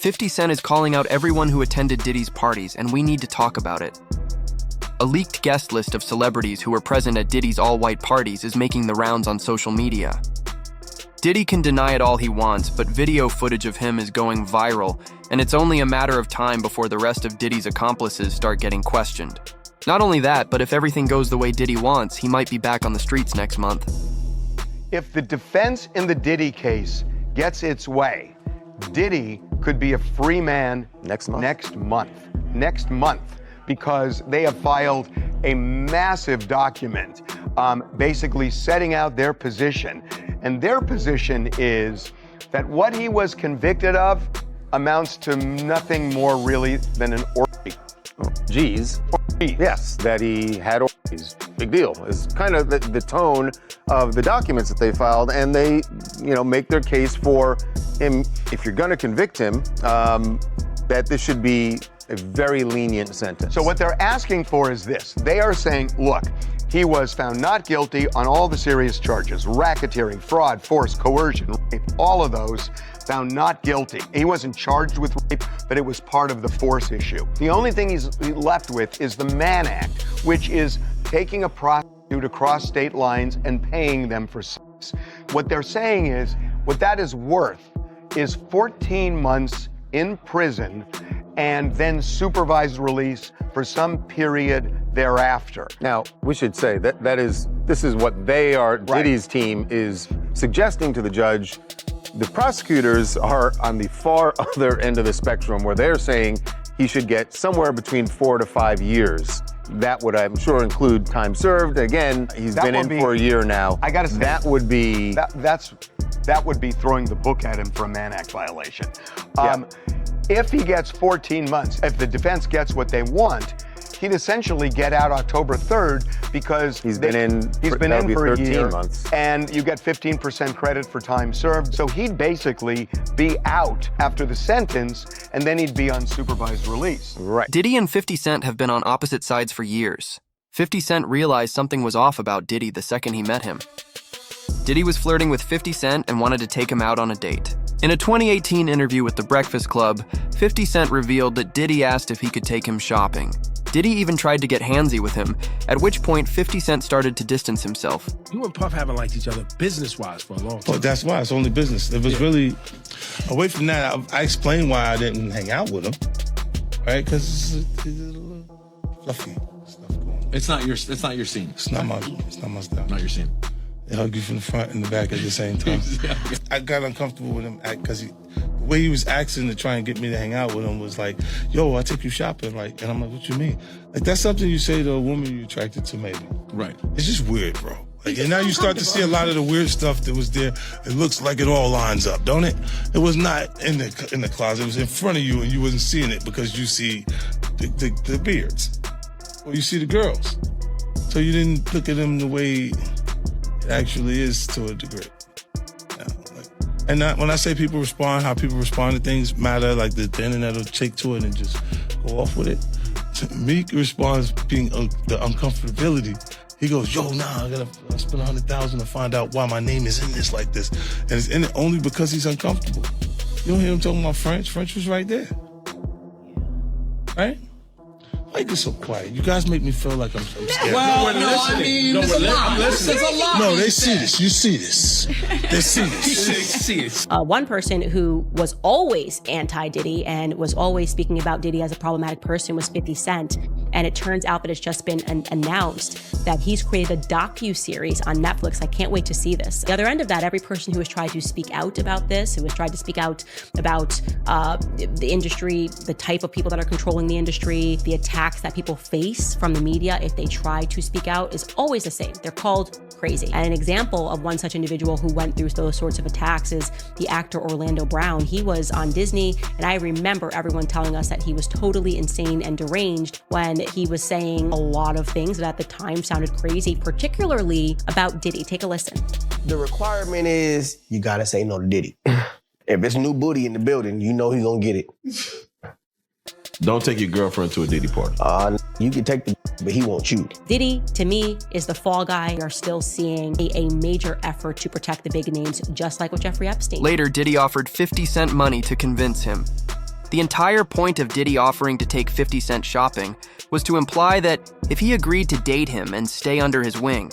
50 Cent is calling out everyone who attended Diddy's parties, and we need to talk about it. A leaked guest list of celebrities who were present at Diddy's all-white parties is making the rounds on social media. Diddy can deny it all he wants, but video footage of him is going viral, and it's only a matter of time before the rest of Diddy's accomplices start getting questioned. Not only that, but if everything goes the way Diddy wants, he might be back on the streets next month. If the defense in the Diddy case gets its way, Diddy could be a free man next month, because they have filed a massive document basically setting out their position. And their position is that what he was convicted of amounts to nothing more really than an orgy. Orgies? Yes, that he had orgies. Big deal. It's kind of the tone of the documents that they filed, and they, make their case for him. If you're going to convict him, that this should be a very lenient sentence. So what they're asking for is this. They are saying, look, he was found not guilty on all the serious charges: racketeering, fraud, force, coercion, rape, all of those found not guilty. He wasn't charged with rape, but it was part of the force issue. The only thing he's left with is the Mann Act, which is taking a prostitute across state lines and paying them for sex. What they're saying is, what that is worth is 14 months in prison and then supervised release for some period thereafter. Now, we should say that this is what they are, right. Diddy's team is suggesting to the judge. The prosecutors are on the far other end of the spectrum, where they're saying he should get somewhere between 4 to 5 years. That would, I'm sure, include time served. Again, he's been in for a year now. I gotta say, that would be throwing the book at him for a Mann Act violation. Yeah. If he gets 14 months, if the defense gets what they want, he'd essentially get out October 3rd because he's been in for a year, months. And you get 15% credit for time served. So he'd basically be out after the sentence, and then he'd be on supervised release. Right. Diddy and 50 Cent have been on opposite sides for years. 50 Cent realized something was off about Diddy the second he met him. Diddy was flirting with 50 Cent and wanted to take him out on a date. In a 2018 interview with The Breakfast Club, 50 Cent revealed that Diddy asked if he could take him shopping. Diddy even tried to get handsy with him, at which point 50 Cent started to distance himself. You and Puff haven't liked each other business-wise for a long time. Well, that's why. It's only business. It was really, away from that, I explained why I didn't hang out with him, right? Because it's a little fluffy stuff going on. It's not your scene. It's not my style. Not your scene. They hug you from the front and the back at the same time. I got uncomfortable with him because the way he was asking to try and get me to hang out with him was like, yo, I take you shopping. And I'm like, what you mean? Like, that's something you say to a woman you're attracted to, maybe. Right. It's just weird, bro. And now you start to see a lot of the weird stuff that was there. It looks like it all lines up, don't it? It was not in the closet. It was in front of you, and you wasn't seeing it because you see the beards. Or you see the girls. So you didn't look at them the way it actually is to a degree. And when I say people respond, how people respond to things matter, like the internet will take to it and just go off with it. Meek responds being the uncomfortability. He goes, yo, nah, I gotta spend $100,000 to find out why my name is in this like this. And it's in it only because he's uncomfortable. You don't hear him talking about French. French was right there. Right? Why you so quiet? You guys make me feel like I'm scared. Well, it's a lot. There's a lot. No, they see this. You see this. They see this. They see this. One person who was always anti-Diddy and was always speaking about Diddy as a problematic person was 50 Cent. And it turns out that it's just been announced that he's created a docu-series on Netflix. I can't wait to see this. The other end of that, every person who has tried to speak out about this, who has tried to speak out about the industry, the type of people that are controlling the industry, the attacks that people face from the media if they try to speak out, is always the same. They're called crazy. And an example of one such individual who went through those sorts of attacks is the actor Orlando Brown. He was on Disney, and I remember everyone telling us that he was totally insane and deranged when he was saying a lot of things that at the time sounded crazy, particularly about Diddy. Take a listen. The requirement is you gotta say no to Diddy. If it's new booty in the building, you know he's gonna get it. Don't take your girlfriend to a Diddy party. You can take the but he won't you. Diddy, to me, is the fall guy. We are still seeing a major effort to protect the big names, just like with Jeffrey Epstein. Later, Diddy offered 50 Cent money to convince him. The entire point of Diddy offering to take 50 Cent shopping was to imply that if he agreed to date him and stay under his wing,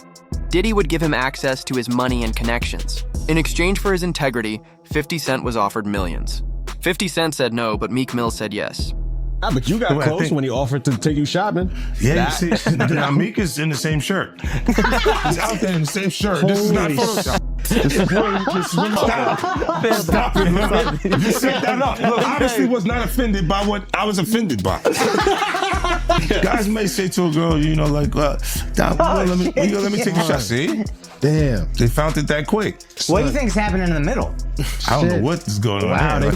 Diddy would give him access to his money and connections. In exchange for his integrity, 50 Cent was offered millions. 50 Cent said no, but Meek Mill said yes. But you got close when he offered to take you shopping. Yeah, you see, now Meek is in the same shirt. He's out there in the same shirt. This is not Photoshop. Stop it, man. You set that up. Look, obviously was not offended by what I was offended by. Guys may say to a girl, you know, like, let me take a shot. See? Damn. They found it that quick. What do you think's happening in the middle? I don't know what is going on there.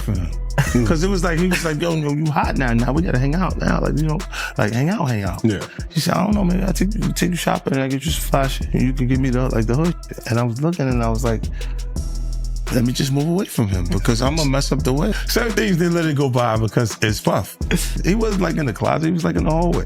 Because it was like, he was like, yo, you hot now. Now we gotta hang out now. Like, you know, like hang out. Yeah. He said, I don't know, maybe I'll take you shopping and I get you some flash and you can give me the hood. And I was looking and I was like, let me just move away from him because I'm gonna mess up the way. Certain things they let it go by because it's Puff. He wasn't like in the closet, he was like in the hallway.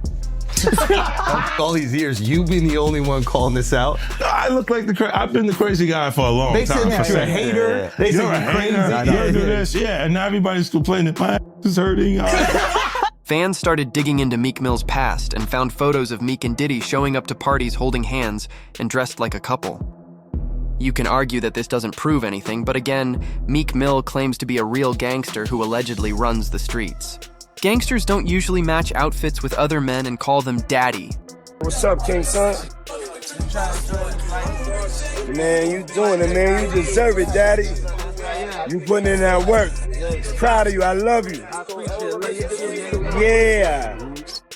All these years, you've been the only one calling this out. I look like I've been the crazy guy for a long time. They say you're a hater. They say you're crazy. You do this, and now everybody's complaining. My ass is hurting. Fans started digging into Meek Mill's past and found photos of Meek and Diddy showing up to parties holding hands and dressed like a couple. You can argue that this doesn't prove anything, but again, Meek Mill claims to be a real gangster who allegedly runs the streets. Gangsters don't usually match outfits with other men and call them daddy. What's up, King Son? Man, you doing it, man. You deserve it, daddy. You putting in that work. Proud of you. I love you. Yeah.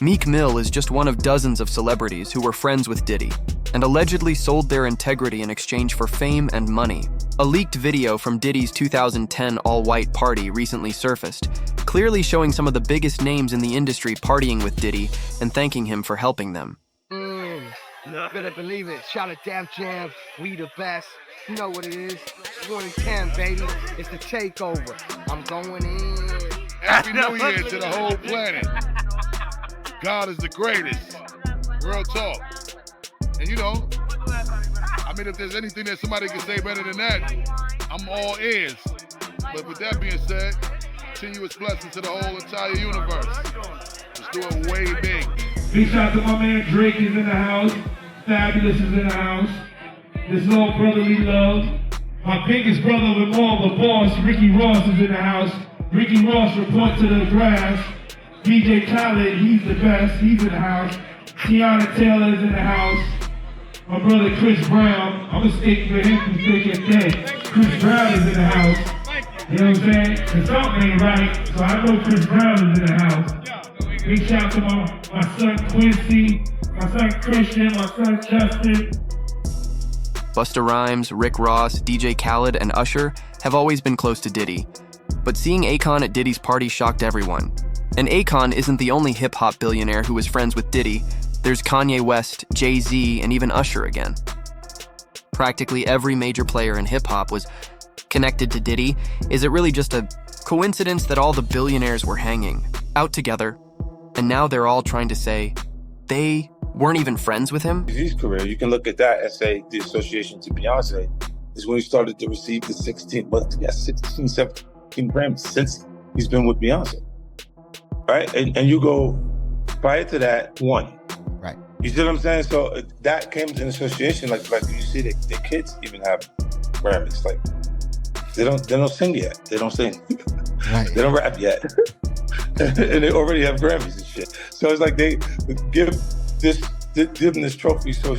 Meek Mill is just one of dozens of celebrities who were friends with Diddy and allegedly sold their integrity in exchange for fame and money. A leaked video from Diddy's 2010 all-white party recently surfaced, clearly showing some of the biggest names in the industry partying with Diddy and thanking him for helping them. Better believe it. Shout out Def Jam. We the best. You know what it is. 1 in 10, baby. It's the takeover. I'm going in. Happy New Year to the whole planet. God is the greatest. Real talk. And you know, I mean, if there's anything that somebody can say better than that, I'm all ears. But with that being said, continuous blessings to the whole entire universe. Let's do it way big. Big shout out to my man Drake is in the house. Fabulous is in the house. This little brotherly love. My biggest brother of them all, the boss, Ricky Ross is in the house. Ricky Ross report to the grass. DJ Khaled, he's the best, he's in the house. Tiana Taylor is in the house. My brother Chris Brown, I'm gonna stick with him through thick and thin. Chris Brown is in the house. You know what I'm saying? Cause something ain't right, so I know Chris Brown is in the house. Big shout out to my son Quincy, my son Christian, my son Justin. Busta Rhymes, Rick Ross, DJ Khaled, and Usher have always been close to Diddy. But seeing Akon at Diddy's party shocked everyone. And Akon isn't the only hip-hop billionaire who was friends with Diddy. There's Kanye West, Jay-Z, and even Usher again. Practically every major player in hip-hop was connected to Diddy. Is it really just a coincidence that all the billionaires were hanging out together, and now they're all trying to say they weren't even friends with him? His career, you can look at that and say the association to Beyonce is when he started to receive the 16, 17 Grammys since he's been with Beyonce. Right? And you go, prior to that, 1. Right. You see what I'm saying? So that came to an association, like you see the kids even have Grammys. Like they don't sing yet. They don't sing. Right. They don't rap yet. And they already have Grammys and shit. So it's like they give them this trophy so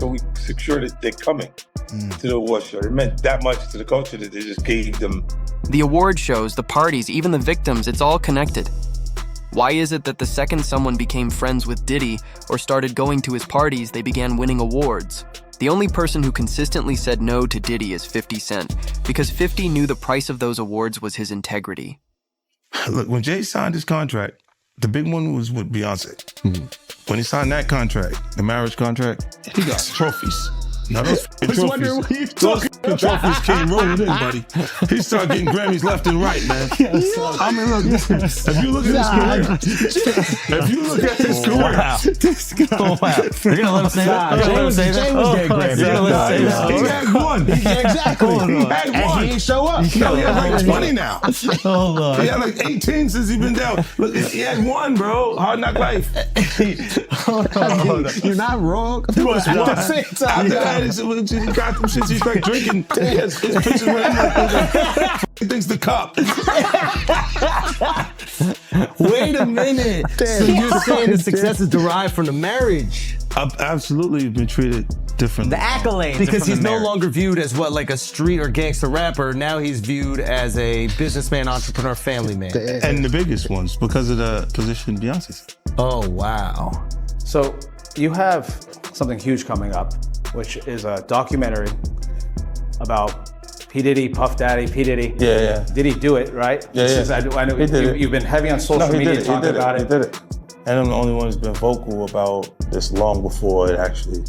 we secure that they're coming to the award show. It meant that much to the culture that they just gave them. The award shows, the parties, even the victims, it's all connected. Why is it that the second someone became friends with Diddy or started going to his parties, they began winning awards? The only person who consistently said no to Diddy is 50 Cent, because 50 knew the price of those awards was his integrity. Look, when Jay signed his contract, the big one was with Beyonce. Mm-hmm. When he signed that contract, the marriage contract, he got trophies. Now those trophies. Controversies came rolling in, buddy. He started getting Grammys left and right, man. I mean, look, if you look at his career, Wow. You're gonna let him say that? You're gonna let him say that? Jay was getting Grammys. You're gonna let him say that? he had one. Exactly. He had one. And he ain't show up. He had like 20 now. Hold on. He had like 18 since he been down. Look, he had one, bro. Hard Knock Life. Hold on. You're not wrong. After that, he got them shits. He started drinking. His pictures with him like, he thinks the cup. Wait a minute. So you're saying the success is derived from the marriage? I've absolutely been treated differently. The accolades. Because he's no marriage. longer viewed as what, like a street or gangster rapper. Now he's viewed as a businessman, entrepreneur, family man. And the biggest ones because of the position Beyonce's. Oh, wow. So you have something huge coming up, which is a documentary about P. Diddy, Puff Daddy, P. Diddy. Yeah. Did he do it, right? I know you've been heavy on social media talking about it. He did it. And I'm the only one who's been vocal about this long before it actually.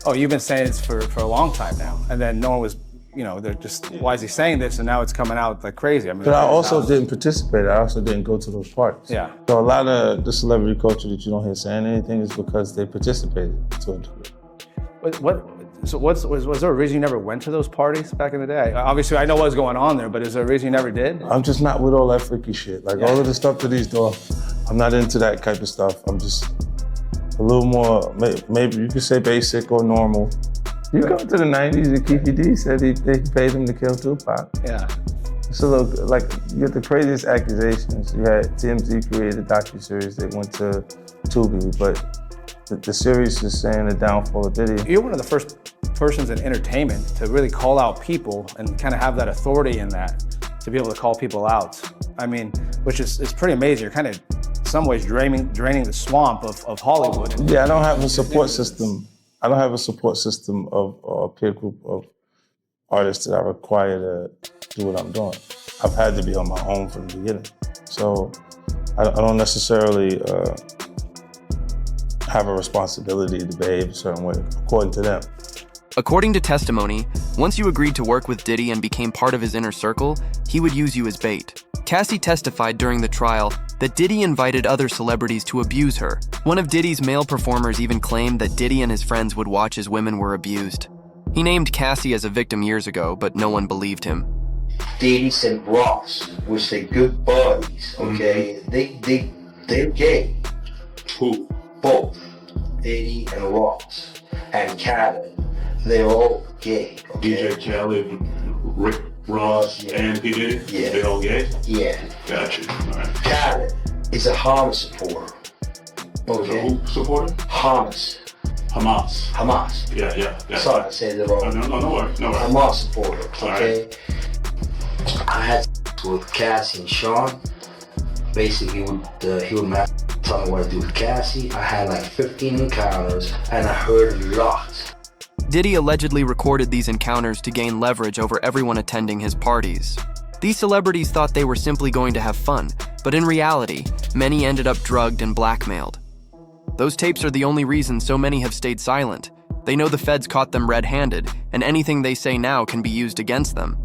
Oh, you've been saying this for a long time now. And then no one was, they're just, why is he saying this? And now it's coming out like crazy. I mean, But I also didn't participate. I also didn't go to those parties. Yeah. So a lot of the celebrity culture that you don't hear saying anything is because they participated to a degree. Was there a reason you never went to those parties back in the day? Obviously, I know what was going on there, but is there a reason you never did? I'm just not with all that freaky shit. Like all of the stuff that he's doing, I'm not into that type of stuff. I'm just a little more, maybe you could say basic or normal. You go to the 90s and Kiki D said they paid him to kill Tupac. Yeah. So look, like you get the craziest accusations. You had TMZ created a docuseries that went to Tubi, but the series is saying the downfall of Diddy. You're one of the first persons in entertainment to really call out people and kind of have that authority in that, to be able to call people out. I mean, which is pretty amazing. You're kind of, in some ways, draining the swamp of Hollywood. Yeah, I don't have a support system. I don't have a support system of a peer group of artists that I require to do what I'm doing. I've had to be on my own from the beginning. So I don't necessarily have a responsibility to behave a certain way, according to them. According to testimony, once you agreed to work with Diddy and became part of his inner circle, he would use you as bait. Cassie testified during the trial that Diddy invited other celebrities to abuse her. One of Diddy's male performers even claimed that Diddy and his friends would watch as women were abused. He named Cassie as a victim years ago, but no one believed him. Diddy and Ross, which they good buddies, okay? They're gay. Who? Both. Diddy and Ross. And Khaled. They're all gay. Okay? DJ Khaled, Rick Ross, and P. Diddy? Yeah. They all gay? Yeah. Gotcha. All right. Khaled is a Hamas supporter. Okay? Who supporter? Hamas. Yeah. Sorry, I said it wrong. No worries. Hamas supporter, okay? Right. I had with Cassie and Sean. Basically, he would tell me what to do with Cassie. I had like 15 encounters, and I heard a lot. Diddy allegedly recorded these encounters to gain leverage over everyone attending his parties. These celebrities thought they were simply going to have fun, but in reality, many ended up drugged and blackmailed. Those tapes are the only reason so many have stayed silent. They know the feds caught them red-handed, and anything they say now can be used against them.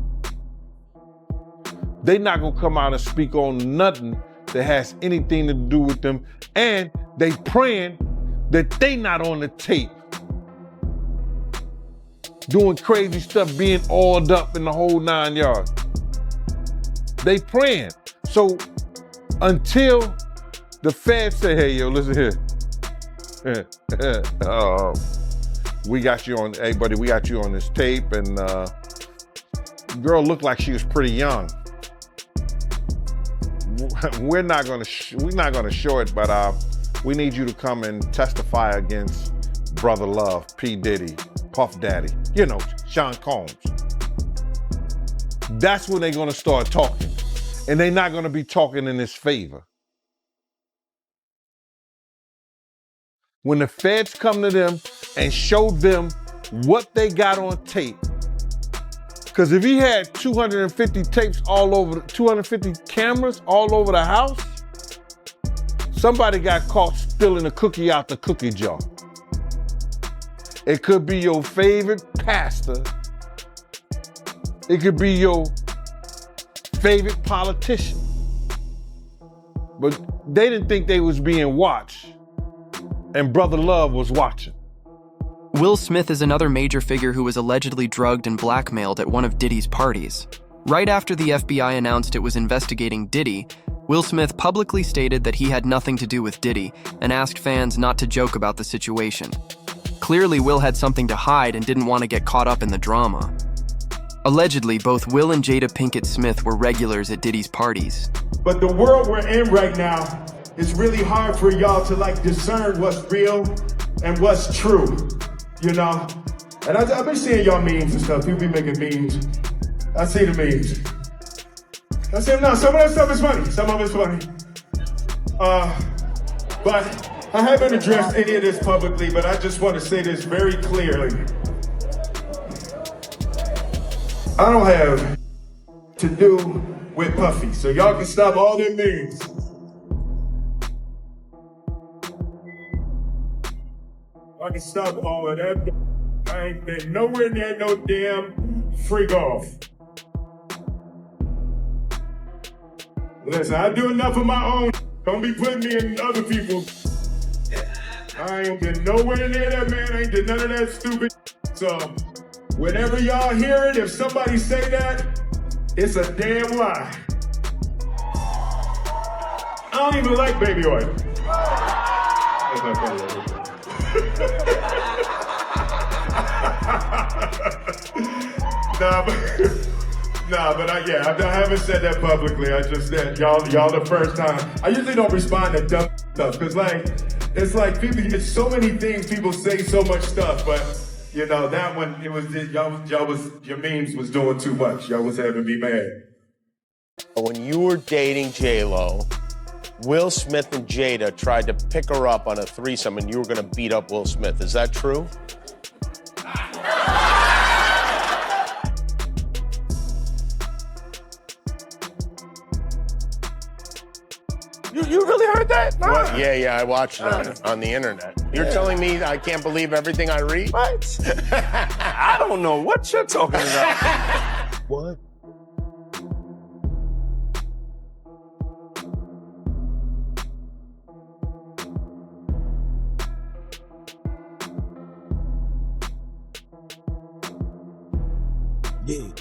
They not gonna come out and speak on nothing that has anything to do with them, and they praying that they not on the tape doing crazy stuff, being oiled up in the whole 9 yards. They praying. So until the feds say, hey, yo, listen here. We got you on, hey buddy, we got you on this tape, and girl looked like she was pretty young. We're not gonna show it, but we need you to come and testify against Brother Love, P. Diddy, Puff Daddy, Sean Combs. That's when they're gonna start talking. And they're not gonna be talking in his favor. When the feds come to them and show them what they got on tape, because if he had 250 tapes all over, 250 cameras all over the house, somebody got caught spilling a cookie out the cookie jar. It could be your favorite pastor It could be your favorite politician. But they didn't think they was being watched. And Brother Love was watching. Will Smith is another major figure who was allegedly drugged and blackmailed at one of Diddy's parties. Right after the FBI announced it was investigating Diddy, Will Smith publicly stated that he had nothing to do with Diddy and asked fans not to joke about the situation. Clearly, Will had something to hide and didn't want to get caught up in the drama. Allegedly, both Will and Jada Pinkett Smith were regulars at Diddy's parties. But the world we're in right now, it's really hard for y'all to discern what's real and what's true, you know? And I've been seeing y'all memes and stuff. People be making memes. I see the memes. I see them now. Some of that stuff is funny. Some of it's funny. But I haven't addressed any of this publicly, but I just want to say this very clearly. I don't have to do with Puffy, so y'all can stop all them memes. I can stop all of that. I ain't been nowhere near no damn freak off. Listen, I do enough of my own. Don't be putting me in other people's. I ain't been nowhere near that, man. I ain't did none of that stupid. So, whenever y'all hear it, if somebody say that, it's a damn lie. I don't even like baby oil. That's not funny. But I haven't said that publicly. I just said y'all the first time. I usually don't respond to dumb stuff because it's like people. It's so many things people say, so much stuff. But you know that one, it was your memes was doing too much. Y'all was having me mad. When you were dating J-Lo, Will Smith and Jada tried to pick her up on a threesome, and you were going to beat up Will Smith. Is that true? You really heard that? No. What? Yeah, I watched it on the internet. You're telling me I can't believe everything I read? What? I don't know what you're talking about. What? Yeah.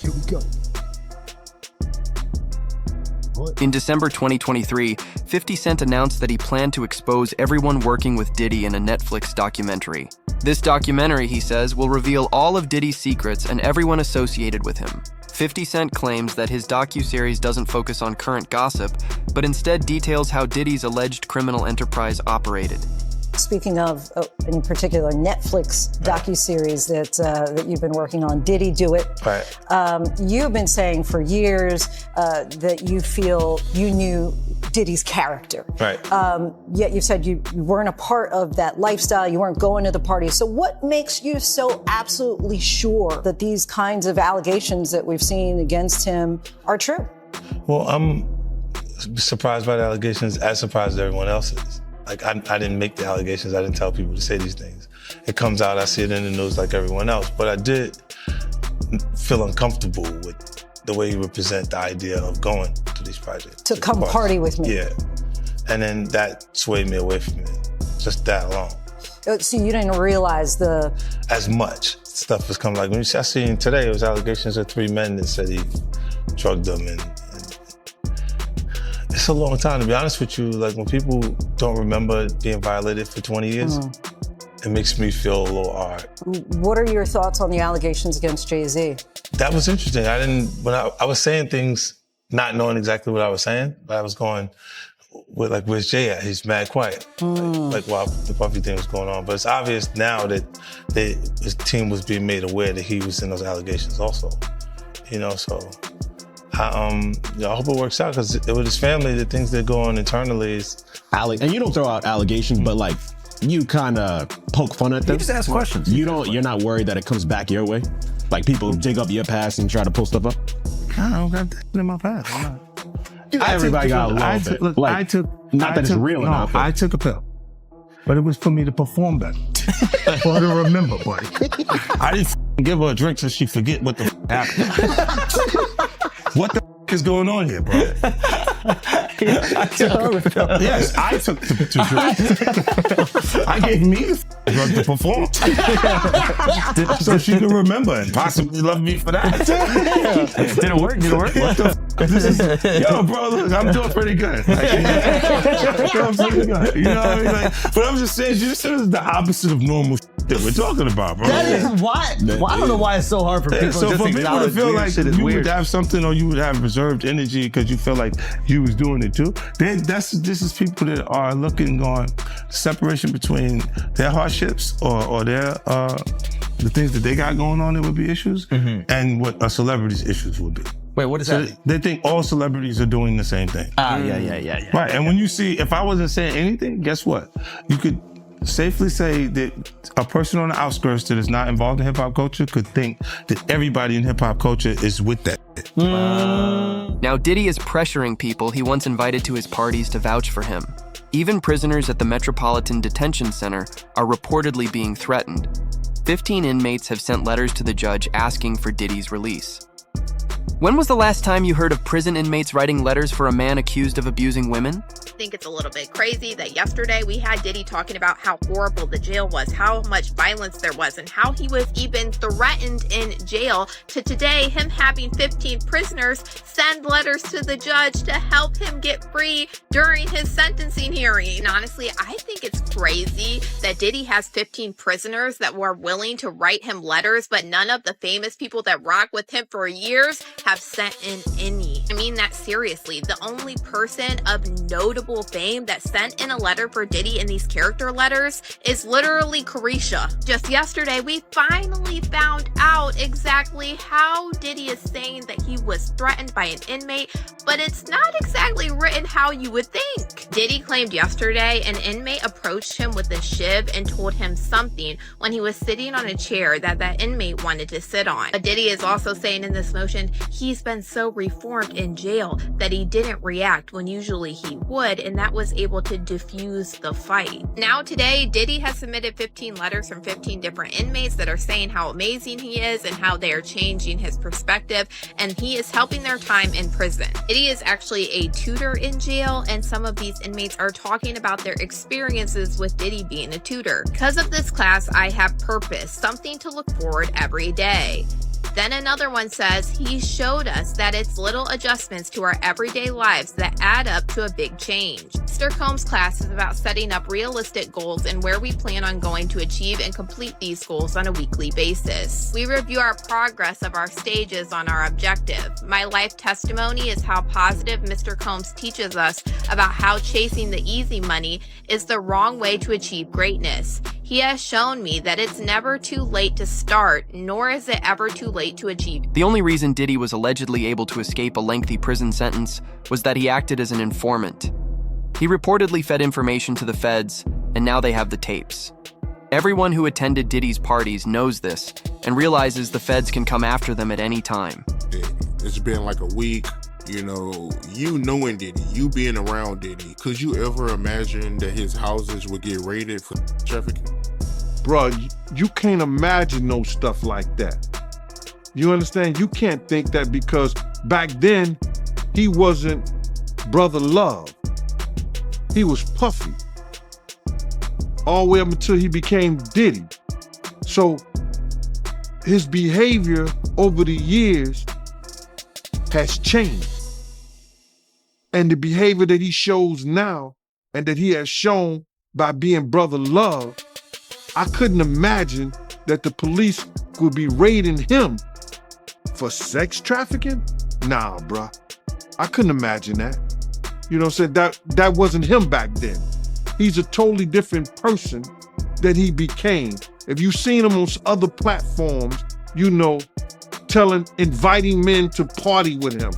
Here we go. In December 2023, 50 Cent announced that he planned to expose everyone working with Diddy in a Netflix documentary. This documentary, he says, will reveal all of Diddy's secrets and everyone associated with him. 50 Cent claims that his docuseries doesn't focus on current gossip, but instead details how Diddy's alleged criminal enterprise operated. Speaking of, in particular, Netflix docuseries that you've been working on, Diddy Do It. Right. You've been saying for years that you feel you knew Diddy's character. Right. Yet you said you weren't a part of that lifestyle, you weren't going to the parties. So what makes you so absolutely sure that these kinds of allegations that we've seen against him are true? Well, I'm surprised by the allegations, as surprised as everyone else is. Like, I didn't make the allegations. I didn't tell people to say these things. It comes out, I see it in the news like everyone else. But I did feel uncomfortable with the way you represent the idea of going to these projects. To come party with me. Yeah. And then that swayed me away from it. Just that alone. So you didn't realize as much stuff was coming. Like, when I seen today, it was allegations of 3 men that said he drugged them and it's a long time, to be honest with you. Like, when people don't remember being violated for 20 years, it makes me feel a little odd. What are your thoughts on the allegations against Jay-Z? That was interesting. When I was saying things, not knowing exactly what I was saying, but I was going, where's Jay at? He's mad quiet. Like while the Puffy thing was going on. But it's obvious now that his team was being made aware that he was in those allegations also. You know, so I hope it works out, because with his family, the things that go on internally is... And you don't throw out allegations, but like, you kind of poke fun at them. You just ask questions. You're not worried that it comes back your way? Like, people dig up your past and try to pull stuff up? I don't got that in my past. Everybody got a little bit. Not that it's real enough. I took a pill, but it was for me to perform better. For her to remember, buddy. I didn't give her a drink so she forget what the happened. What the is going on here, bro? Yes, I took the drink. I gave me the drug to perform. So she can remember and possibly love me for that. Did it work? Did it work? What the this is, yo, bro, look, I'm doing pretty good. Like, you know what I mean? Like, but I'm just saying, this is the opposite of normal that we're talking about, bro. That is why. Well, I don't know why it's so hard for people so to just for people to acknowledge feel weird like shit is you weird. would have something or you would have reserved energy because you feel like you was doing it too, this is people that are looking on separation between their hardships or their the things that they got going on that would be issues and what a celebrity's issues would be. Wait, what is that? They think all celebrities are doing the same thing. Yeah. Right, and when you see, if I wasn't saying anything, guess what? You could safely say that a person on the outskirts that is not involved in hip-hop culture could think that everybody in hip-hop culture is with that. Now, Diddy is pressuring people he once invited to his parties to vouch for him. Even prisoners at the Metropolitan Detention Center are reportedly being threatened. 15 inmates have sent letters to the judge asking for Diddy's release. When was the last time you heard of prison inmates writing letters for a man accused of abusing women? I think it's a little bit crazy that yesterday we had Diddy talking about how horrible the jail was, how much violence there was, and how he was even threatened in jail, to today him having 15 prisoners send letters to the judge to help him get free during his sentencing hearing. And honestly, I think it's crazy that Diddy has 15 prisoners that were willing to write him letters, but none of the famous people that rock with him for years have sent in any. I mean that seriously. The only person of notable fame that sent in a letter for Diddy in these character letters is literally Carisha. Just yesterday, we finally found out exactly how Diddy is saying that he was threatened by an inmate, but it's not exactly written how you would think. Diddy claimed yesterday an inmate approached him with a shiv and told him something when he was sitting on a chair that that inmate wanted to sit on. But Diddy is also saying in this motion he's been so reformed in jail that he didn't react when usually he would, and that was able to diffuse the fight. Now today, Diddy has submitted 15 letters from 15 different inmates that are saying how amazing he is and how they are changing his perspective, and he is helping their time in prison. Diddy is actually a tutor in jail, and some of these inmates are talking about their experiences with Diddy being a tutor. Because of this class, I have purpose, something to look forward every day. Then another one says, he showed us that it's little adjustments to our everyday lives that add up to a big change. Mr. Combs' class is about setting up realistic goals and where we plan on going to achieve and complete these goals on a weekly basis. We review our progress of our stages on our objective. My life testimony is how positive Mr. Combs teaches us about how chasing the easy money is the wrong way to achieve greatness. He has shown me that it's never too late to start, nor is it ever too late to achieve. The only reason Diddy was allegedly able to escape a lengthy prison sentence was that he acted as an informant. He reportedly fed information to the feds, and now they have the tapes. Everyone who attended Diddy's parties knows this and realizes the feds can come after them at any time. It's been like a week. You know, you knowing Diddy, you being around Diddy, could you ever imagine that his houses would get raided for trafficking? Bruh, you can't imagine no stuff like that. You understand? You can't think that because back then, he wasn't Brother Love. He was Puffy. All the way up until he became Diddy. So his behavior over the years has changed. And the behavior that he shows now and that he has shown by being Brother Love, I couldn't imagine that the police would be raiding him for sex trafficking? Nah, bruh. I couldn't imagine that. You know what I'm saying? That wasn't him back then. He's a totally different person that he became. If you've seen him on other platforms, you know, inviting men to party with him,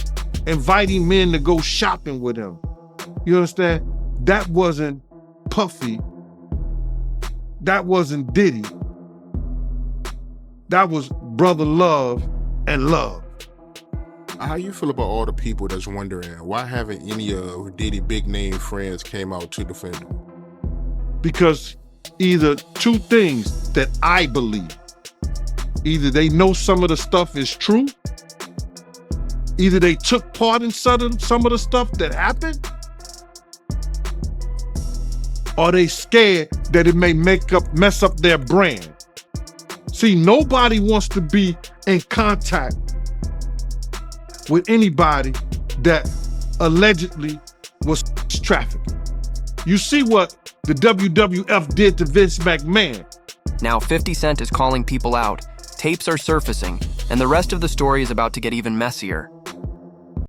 inviting men to go shopping with him. You understand? That wasn't Puffy. That wasn't Diddy. That was Brother Love and Love. How you feel about all the people that's wondering why haven't any of Diddy big name friends came out to defend him? Because either two things that I believe. Either they know some of the stuff is true, either they took part in some of the stuff that happened, or they scared that it may mess up their brand. See, nobody wants to be in contact with anybody that allegedly was trafficking. You see what the WWF did to Vince McMahon. Now 50 Cent is calling people out, tapes are surfacing, and the rest of the story is about to get even messier.